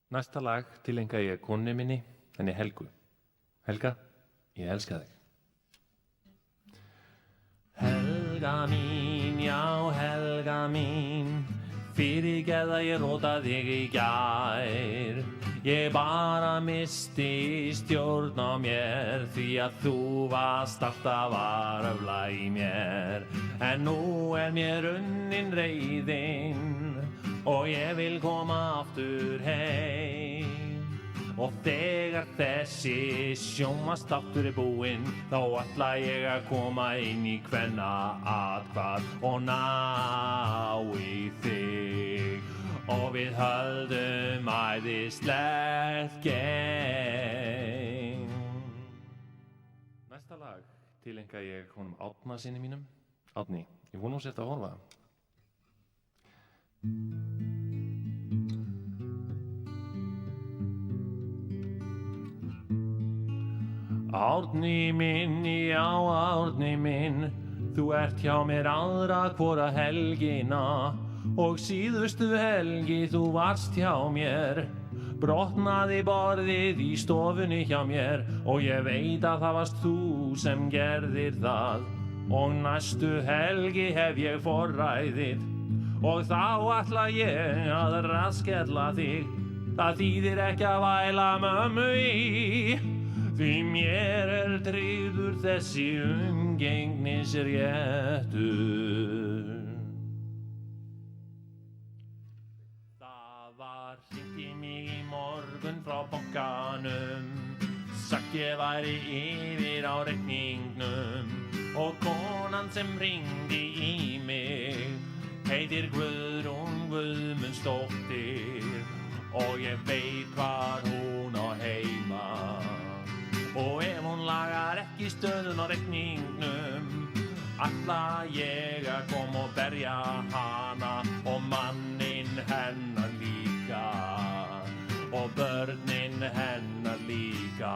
Næsta lag tileinka ég konu minni, henni Helgu. Helga, ég elska þig. Helga mín, já Helga mín, fyrirgeðu að ég róta þig í gær. Ég bara misti stjórn á mér, því að þú varst alltaf að röfla í mér. En nú mér unnin reiðin og ég vil koma aftur heim. Og þegar þessi sjónvarpsþáttur búinn, þá ætla ég að koma inn í kvennaathvarf og ná í þig. Og við höldum æðislegt geim. Næsta lag tileinka ég honum Árna syni mínum. Árni, ég vona þú sért að horfa. Árni minn, já Árni minn, þú ert hjá mér aðra hvora helgina. Og síðustu helgi þú varst hjá mér, brotnaði borðið í stofunni hjá mér. Og ég veit að það varst þú sem gerðir það. Og næstu helgi hef ég forræðið, og þá ætla ég að raskella þig. Það þýðir ekki að væla mömmu í, því mér tryggður þessi umgengnisréttur. Það var hringt í mig í morgun frá bankanum, sagt ég væri yfir á reikningnum. Og konan sem hringdi í mig heitir Guðrún Guðmundsdóttir, og ég veit hvar hún á heima. Og ef hún lagar ekki stöðun á reikningnum, ætla ég að koma og berja hana, og manninn hennar líka, og börnin hennar líka,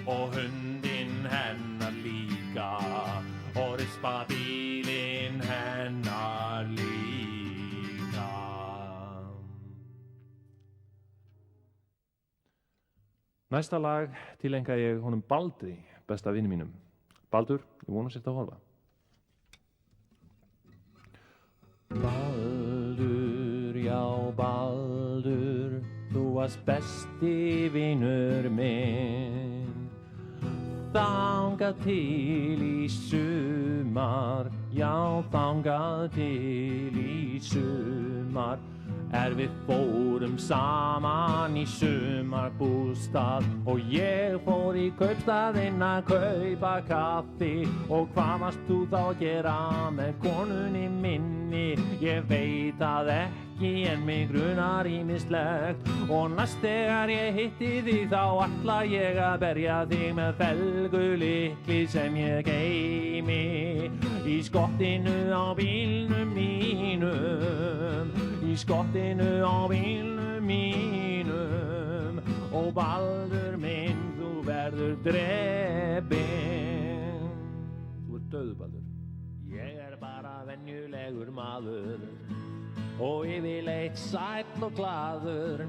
og hundinn hennar líka, og rispa bílinn hennar líka. Næsta lag tileinka ég honum Baldri, besta vini mínum. Baldur, ég vona sért að horfa. Baldur, já Baldur, þú varst besti vinur minn. Þangað til í sumar, já þangað til í sumar, við fórum saman í sumarbústað. Og ég fór í kaupstaðinn að kaupa kaffi. Og hvað varst þú þá að gera með konunni minni? Ég veit að ekki, en mig grunar ýmislegt. Og næst þegar ég hitti þig, þá ætla ég að berja þig með felgulykli sem ég geymi í skottinu á bílnum mínum. Í skottinu á bílnum mínum. Og Baldur minn, þú verður drepinn. Þú döður, Baldur. Ég bara venjulegur maður, og yfirleitt sæll og glaður.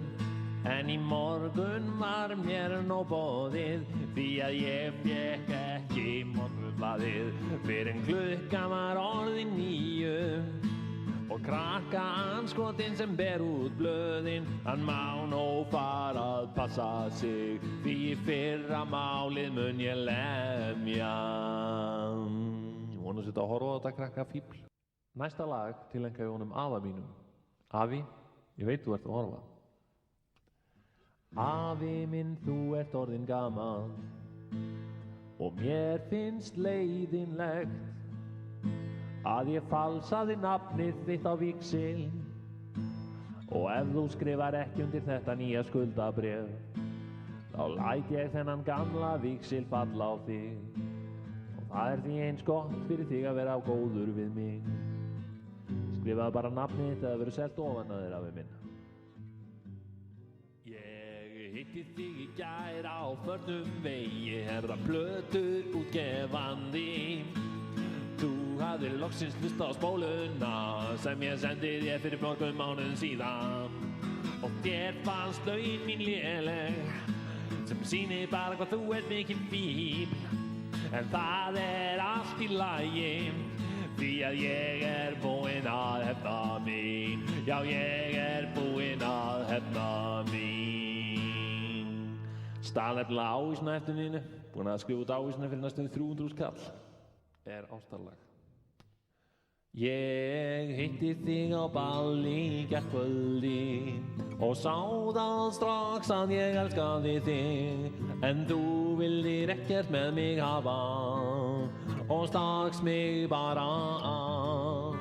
En í morgun var mér nóg boðið, því að ég fékk ekki morgunblaðið fyrr en klukkan var orðin 9. Og krakka andskotinn sem ber út blöðin, hann má nóg fara að passa sig, því í fyrramálið mun ég lemja. Ég vona að setja að horfa á þetta, krakka fíbl. Næsta lag tileinka ég honum afa mínum. Afi, ég veit þú ert að horfa. Afi minn, þú ert orðinn gamall, og mér finnst leiðinlegt að ég falsaði nafnið þitt á víxil. Og ef þú skrifar ekki undir þetta nýja skuldabréf, þá læt ég þennan gamla víxil falla á þig. Og það því eins gott fyrir þig að vera góður við mig. Skrifaðu bara nafnið þitt eða verður selt ofan að þér, afi minn. Ég hitti þig í gær á förnum vegi, herra plötur útgefandi. Þú hafðir loksins hlustað á spóluna sem ég sendi þér fyrir mörgum mánuðum síðan. og þér fannst laun mín léleg sem sýnir bara hvað þú ert mikil fíbl en það allt í lagi því að ég búinn að hefna mín já ég búinn að hefna mín Stal nefnilega ávísuna eftir mínu búinn að skrifa út ávísuna fyrir næstum 300.000 kall ástarlag Ég hitti þig á balli gærkvöldi og sá það strax að ég elskaði þig en þú vildir ekkert með mig hafa og stakst mig bara af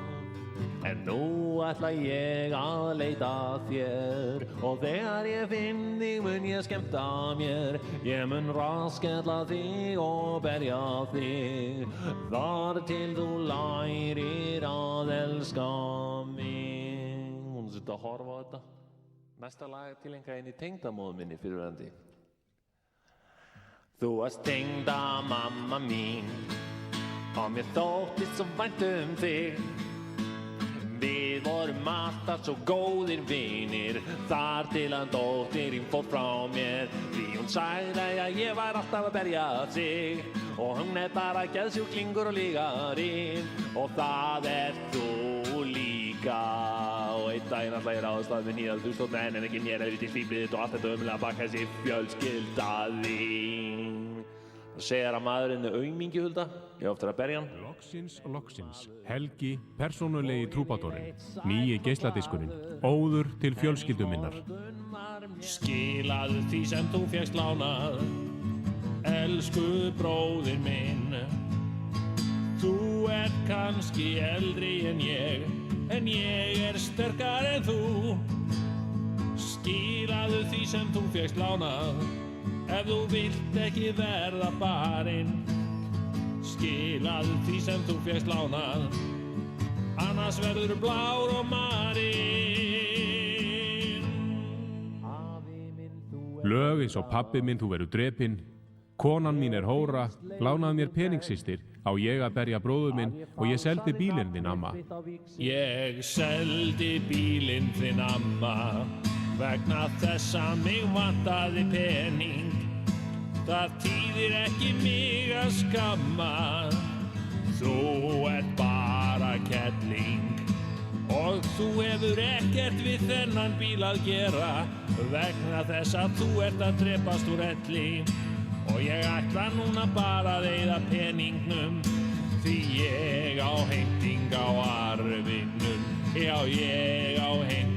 En nú ætla ég að leita þér og þegar ég finn þig mun ég skemmta mér Ég mun raskella þig og berja þig þar til þú lærir að elska mig Hún sitt að horfa á þetta Næsta lag tileinkað inn í tengdamóður minni fyrrverandi Þú varst tengdamamma mín og mér þóttist svo vænt þig Við vorum alltaf svo góðir vinir þar til að dóttirinn fór frá mér því hún sagði að ég var alltaf að berja sig og hún bara geðsjúklingur og lígari og það þú líka og einn daginn alltaf ég ráðast að við nýðað þú stóð menn en ekki mér helviti fíblið og allt þetta ömulega bak þessi fjölskylda þín Það segir að maðurinn aumingi hulda, ég oftar að berja hann. Loksins, Helgi, persónulegi trúbadorinn, nýji geisladiskurinn, óður til fjölskyldu minnar. Skilaðu því sem þú fékkst lánað, elsku bróðir minn. Þú kannski eldri en ég sterkar en þú. Skilaðu því sem þú fékkst lánað, ef þú vilt ekki verða barinn Skilaðu því sem þú fékkst lánað Annars verður blár og marinn Lög eins og pabbi minn þú verður drepinn Konan mín hóra, lánaði mér peningssystir Á ég að berja bróður minn og ég seldi bílinn þinn amma Ég seldi bílinn þinn amma Vegna þess að mig vantaði pening Það þýðir ekki mig að skamma Þú ert bara kettling Og þú hefur ekkert við þennan bíl að gera Vegna þess að þú ert að drepast úr elli Og ég ætla núna bara að eyða peningnum Því ég á heimting á arfinum Já, ég á heimting